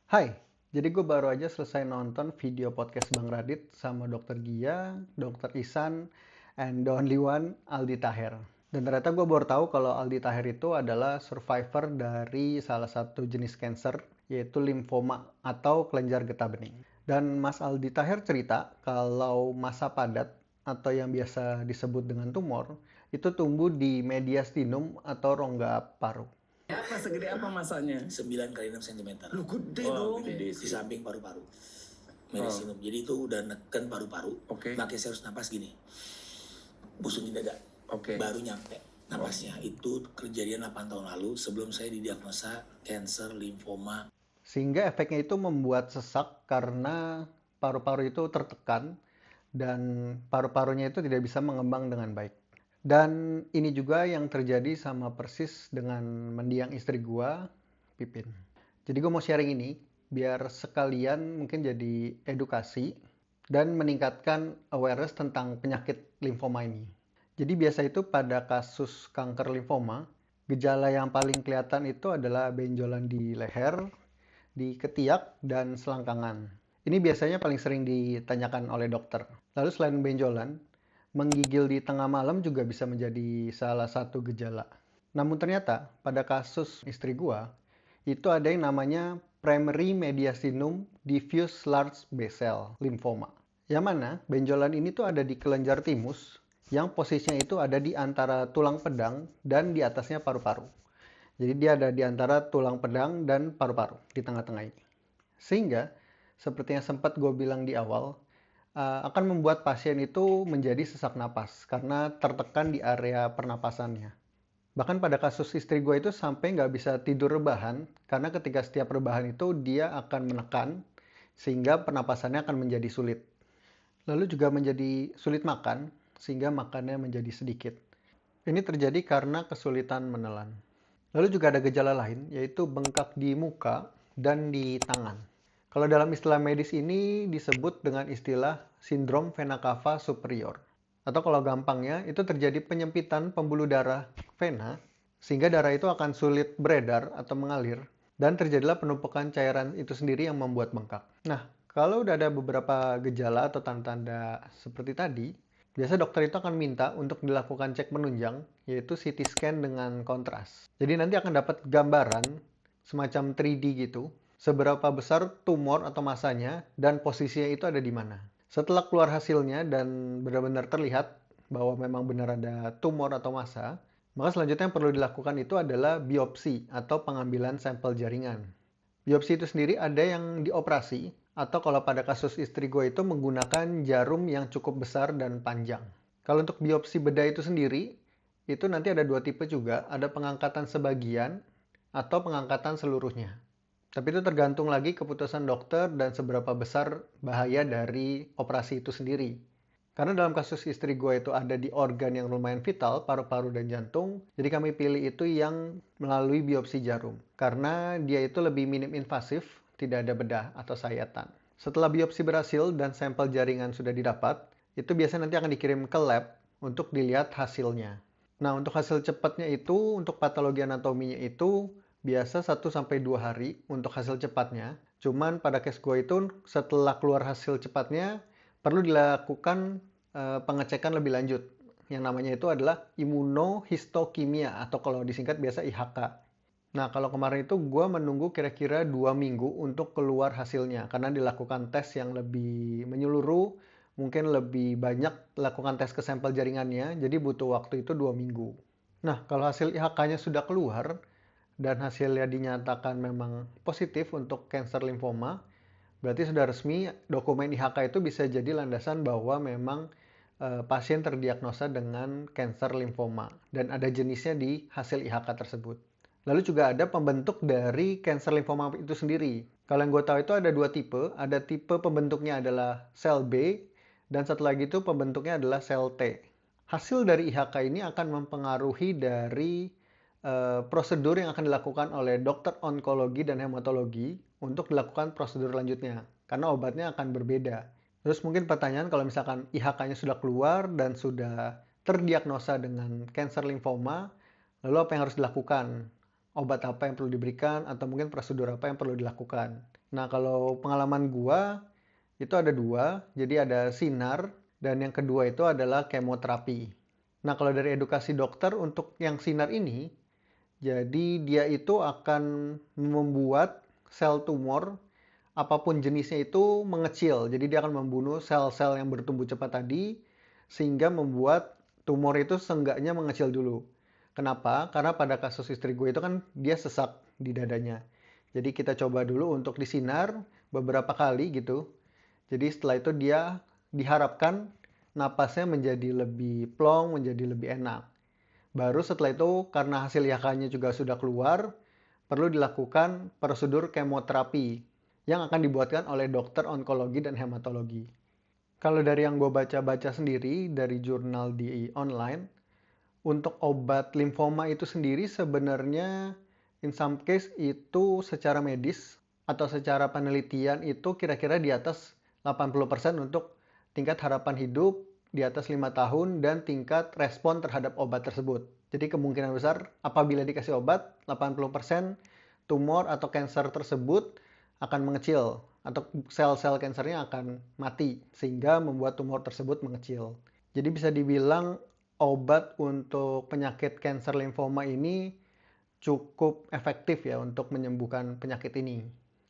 Hai, jadi gue baru aja selesai nonton video podcast Bang Radit sama Dokter Gia, Dokter Isan, and the only one, Aldi Taher. Dan ternyata gue baru tahu kalau Aldi Taher itu adalah survivor dari salah satu jenis cancer, yaitu limfoma atau kelenjar getah bening. Dan Mas Aldi Taher cerita kalau masa padat atau yang biasa disebut dengan tumor, itu tumbuh di mediastinum atau rongga paru. Apa segede apa masanya? 9 kali 6 cm. Lu gede Oh, dong. gede di samping paru-paru. Medisinum. Jadi itu udah neken paru-paru. Oke. Makanya saya harus napas gini. Busung di dada. Oke. Baru nyampe napasnya. Itu kejadian 8 tahun lalu sebelum saya didiagnosa kanker limfoma. Sehingga efeknya itu membuat sesak karena paru-paru itu tertekan dan paru-parunya itu tidak bisa mengembang dengan baik. Dan ini juga yang terjadi sama persis dengan mendiang istri gua, Pipin. Jadi gue mau sharing ini biar sekalian mungkin jadi edukasi dan meningkatkan awareness tentang penyakit limfoma ini. Jadi biasa itu pada kasus kanker limfoma, gejala yang paling kelihatan itu adalah benjolan di leher, di ketiak, dan selangkangan. Ini biasanya paling sering ditanyakan oleh dokter. Lalu selain benjolan, menggigil di tengah malam juga bisa menjadi salah satu gejala. Namun ternyata pada kasus istri gua, itu ada yang namanya primary mediastinum diffuse large B-cell lymphoma. Yang mana benjolan ini tuh ada di kelenjar timus yang posisinya itu ada di antara tulang pedang dan di atasnya paru-paru. Jadi dia ada di antara tulang pedang dan paru-paru di tengah-tengah ini. Sehingga seperti yang sempat gue bilang di awal, akan membuat pasien itu menjadi sesak napas karena tertekan di area pernapasannya. Bahkan pada kasus istri gue itu sampai nggak bisa tidur rebahan karena ketika setiap rebahan itu dia akan menekan sehingga pernapasannya akan menjadi sulit. Lalu juga menjadi sulit makan sehingga makannya menjadi sedikit. Ini terjadi karena kesulitan menelan. Lalu juga ada gejala lain yaitu bengkak di muka dan di tangan. Kalau dalam istilah medis ini disebut dengan istilah sindrom vena cava superior. Atau kalau gampangnya, itu terjadi penyempitan pembuluh darah vena, sehingga darah itu akan sulit beredar atau mengalir, dan terjadilah penumpukan cairan itu sendiri yang membuat bengkak. Nah, kalau udah ada beberapa gejala atau tanda-tanda seperti tadi, biasa dokter itu akan minta untuk dilakukan cek menunjang, yaitu CT scan dengan kontras. Jadi nanti akan dapat gambaran semacam 3D gitu, seberapa besar tumor atau masanya dan posisinya itu ada di mana. Setelah keluar hasilnya dan benar-benar terlihat bahwa memang benar ada tumor atau massa, maka selanjutnya yang perlu dilakukan itu adalah biopsi atau pengambilan sampel jaringan. Biopsi itu sendiri ada yang dioperasi atau kalau pada kasus istri gue itu menggunakan jarum yang cukup besar dan panjang. Kalau untuk biopsi bedah itu sendiri, itu nanti ada dua tipe juga, ada pengangkatan sebagian atau pengangkatan seluruhnya. Tapi itu tergantung lagi keputusan dokter dan seberapa besar bahaya dari operasi itu sendiri. Karena dalam kasus istri gue itu ada di organ yang lumayan vital, paru-paru dan jantung, jadi kami pilih itu yang melalui biopsi jarum. Karena dia itu lebih minim invasif, tidak ada bedah atau sayatan. Setelah biopsi berhasil dan sampel jaringan sudah didapat, itu biasanya nanti akan dikirim ke lab untuk dilihat hasilnya. Nah, untuk hasil cepatnya itu, untuk patologi anatominya itu, biasa 1-2 hari untuk hasil cepatnya. Cuman pada case gue itu setelah keluar hasil cepatnya perlu dilakukan pengecekan lebih lanjut. Yang namanya itu adalah imunohistokimia atau kalau disingkat biasa IHK. Nah, kalau kemarin itu gue menunggu kira-kira 2 minggu untuk keluar hasilnya karena dilakukan tes yang lebih menyeluruh, mungkin lebih banyak lakukan tes ke sampel jaringannya, jadi butuh waktu itu 2 minggu. Nah, kalau hasil IHK-nya sudah keluar, dan hasilnya dinyatakan memang positif untuk kanker limfoma, berarti sudah resmi dokumen IHK itu bisa jadi landasan bahwa memang pasien terdiagnosa dengan kanker limfoma dan ada jenisnya di hasil IHK tersebut. Lalu juga ada pembentuk dari kanker limfoma itu sendiri. Kalau yang gue tahu itu ada dua tipe. Ada tipe pembentuknya adalah sel B dan satu lagi itu pembentuknya adalah sel T. Hasil dari IHK ini akan mempengaruhi dari prosedur yang akan dilakukan oleh dokter onkologi dan hematologi untuk dilakukan prosedur lanjutnya, karena obatnya akan berbeda. Terus mungkin pertanyaan kalau misalkan IHK-nya sudah keluar dan sudah terdiagnosa dengan kanker limfoma, lalu apa yang harus dilakukan? Obat apa yang perlu diberikan atau mungkin prosedur apa yang perlu dilakukan? Nah, kalau pengalaman gua itu ada dua, jadi ada sinar dan yang kedua itu adalah kemoterapi. Nah, kalau dari edukasi dokter untuk yang sinar ini, jadi dia itu akan membuat sel tumor apapun jenisnya itu mengecil. Jadi dia akan membunuh sel-sel yang bertumbuh cepat tadi sehingga membuat tumor itu seenggaknya mengecil dulu. Kenapa? Karena pada kasus istri gue itu kan dia sesak di dadanya. Jadi kita coba dulu untuk disinar beberapa kali gitu. Jadi setelah itu dia diharapkan napasnya menjadi lebih plong, menjadi lebih enak. Baru setelah itu karena hasil YK-nya juga sudah keluar, perlu dilakukan prosedur kemoterapi yang akan dibuatkan oleh dokter onkologi dan hematologi. Kalau dari yang gue baca-baca sendiri dari jurnal di online, untuk obat limfoma itu sendiri sebenarnya in some case itu secara medis atau secara penelitian itu kira-kira di atas 80% untuk tingkat harapan hidup di atas 5 tahun dan tingkat respon terhadap obat tersebut. Jadi kemungkinan besar apabila dikasih obat 80% tumor atau kanker tersebut akan mengecil atau sel-sel kankernya akan mati sehingga membuat tumor tersebut mengecil. Jadi bisa dibilang obat untuk penyakit kanker limfoma ini cukup efektif ya untuk menyembuhkan penyakit ini.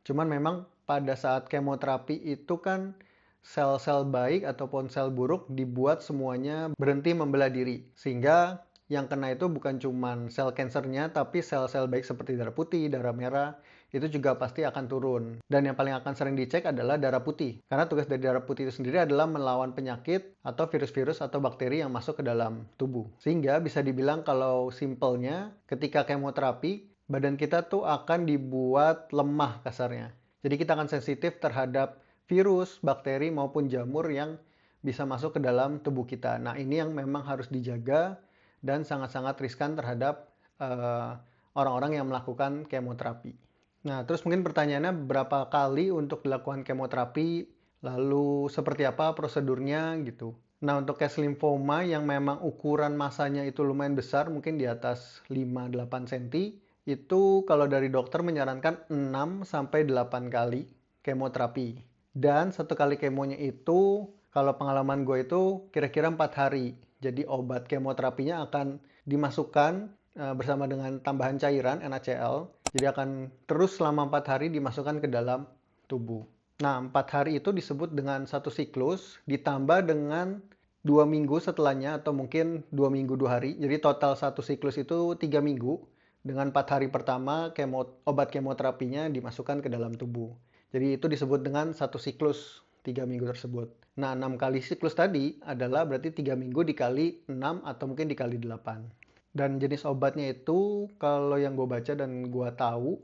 Cuman memang pada saat kemoterapi itu kan sel-sel baik ataupun sel buruk dibuat semuanya berhenti membela diri. Sehingga yang kena itu bukan cuma sel kansernya, tapi sel-sel baik seperti darah putih, darah merah, itu juga pasti akan turun. Dan yang paling akan sering dicek adalah darah putih. Karena tugas dari darah putih itu sendiri adalah melawan penyakit atau virus-virus atau bakteri yang masuk ke dalam tubuh. Sehingga bisa dibilang kalau simpelnya ketika kemoterapi, badan kita tuh akan dibuat lemah kasarnya. Jadi kita akan sensitif terhadap virus, bakteri maupun jamur yang bisa masuk ke dalam tubuh kita. Nah, ini yang memang harus dijaga dan sangat-sangat riskan terhadap orang-orang yang melakukan kemoterapi. Nah, terus mungkin pertanyaannya berapa kali untuk dilakukan kemoterapi, lalu seperti apa prosedurnya gitu. Nah, untuk case lymphoma yang memang ukuran masanya itu lumayan besar, mungkin di atas 5-8 cm, itu kalau dari dokter menyarankan 6-8 kali kemoterapi. Dan satu kali kemonya itu, kalau pengalaman gue itu kira-kira 4 hari. Jadi obat kemoterapinya akan dimasukkan bersama dengan tambahan cairan NaCl. Jadi akan terus selama 4 hari dimasukkan ke dalam tubuh. Nah, 4 hari itu disebut dengan satu siklus, ditambah dengan 2 minggu setelahnya, atau mungkin 2 minggu 2 hari. Jadi total satu siklus itu 3 minggu. Dengan 4 hari pertama, obat kemoterapinya dimasukkan ke dalam tubuh. Jadi itu disebut dengan satu siklus 3 minggu tersebut. Nah, 6 kali siklus tadi adalah berarti 3 minggu dikali 6 atau mungkin dikali 8. Dan jenis obatnya itu kalau yang gue baca dan gue tahu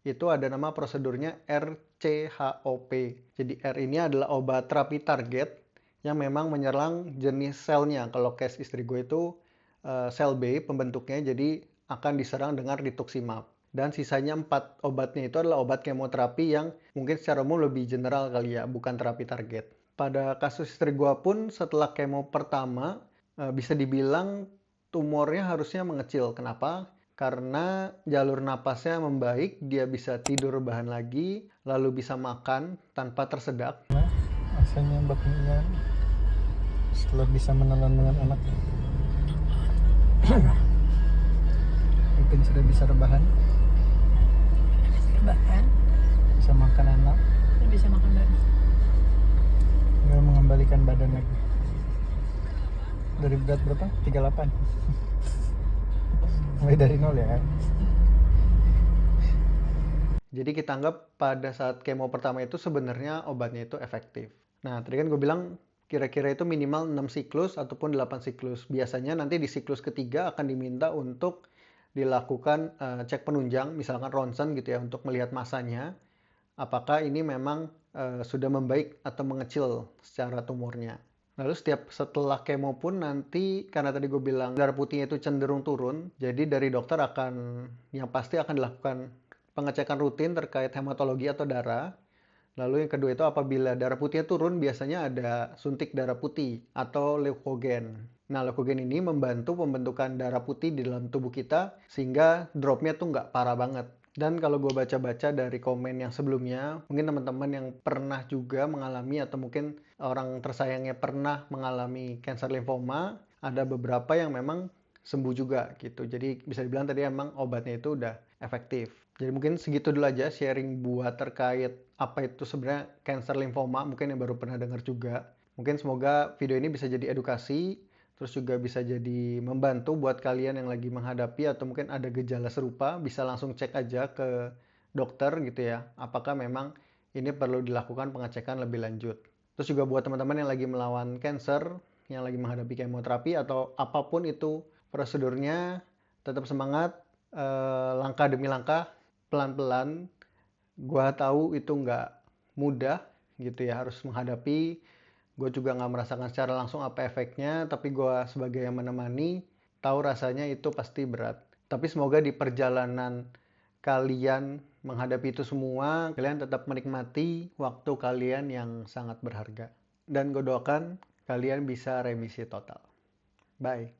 itu ada nama prosedurnya RCHOP. Jadi R ini adalah obat terapi target yang memang menyerang jenis selnya. Kalau case istri gue itu sel B pembentuknya, jadi akan diserang dengan rituximab. Dan sisanya 4 obatnya itu adalah obat kemoterapi yang mungkin secara umum lebih general kali ya, bukan terapi target. Pada kasus istri gue pun setelah kemo pertama, bisa dibilang tumornya harusnya mengecil. Kenapa? Karena jalur napasnya membaik, dia bisa tidur rebahan lagi, lalu bisa makan tanpa tersedak. Nah, rasanya bakminya setelah bisa menelan dengan anak. Mungkin sudah bisa rebahan, bisa makan enak, bisa makan baru. tinggal mengembalikan badan lagi. Dari berat berapa? 38. Mulai dari nol ya. Jadi kita anggap pada saat kemo pertama itu sebenarnya obatnya itu efektif. Nah, tadi kan gue bilang kira-kira itu minimal 6 siklus ataupun 8 siklus. Biasanya nanti di siklus ketiga akan diminta untuk dilakukan cek penunjang, misalkan ronsen gitu ya, untuk melihat masanya. Apakah ini memang sudah membaik atau mengecil secara tumornya. Lalu setelah kemo pun nanti, karena tadi gue bilang darah putihnya itu cenderung turun, jadi dari dokter yang pasti akan dilakukan pengecekan rutin terkait hematologi atau darah. Lalu yang kedua itu apabila darah putihnya turun, biasanya ada suntik darah putih atau leukogen. Nah, leukogen ini membantu pembentukan darah putih di dalam tubuh kita sehingga dropnya tuh nggak parah banget. Dan kalau gue baca-baca dari komen yang sebelumnya, mungkin teman-teman yang pernah juga mengalami atau mungkin orang tersayangnya pernah mengalami kanker limfoma, ada beberapa yang memang sembuh juga gitu. Jadi bisa dibilang tadi emang obatnya itu udah efektif. Jadi mungkin segitu dulu aja sharing buat terkait apa itu sebenarnya kanker limfoma, mungkin yang baru pernah dengar juga. Mungkin semoga video ini bisa jadi edukasi, terus juga bisa jadi membantu buat kalian yang lagi menghadapi atau mungkin ada gejala serupa, bisa langsung cek aja ke dokter gitu ya, apakah memang ini perlu dilakukan pengecekan lebih lanjut. Terus juga buat teman-teman yang lagi melawan cancer, yang lagi menghadapi kemoterapi atau apapun itu prosedurnya, tetap semangat, langkah demi langkah, pelan-pelan. Gua tahu itu nggak mudah gitu ya, harus menghadapi. Gue juga nggak merasakan secara langsung apa efeknya, tapi gue sebagai yang menemani, tahu rasanya itu pasti berat. Tapi semoga di perjalanan kalian menghadapi itu semua, kalian tetap menikmati waktu kalian yang sangat berharga. Dan gue doakan kalian bisa remisi total. Bye.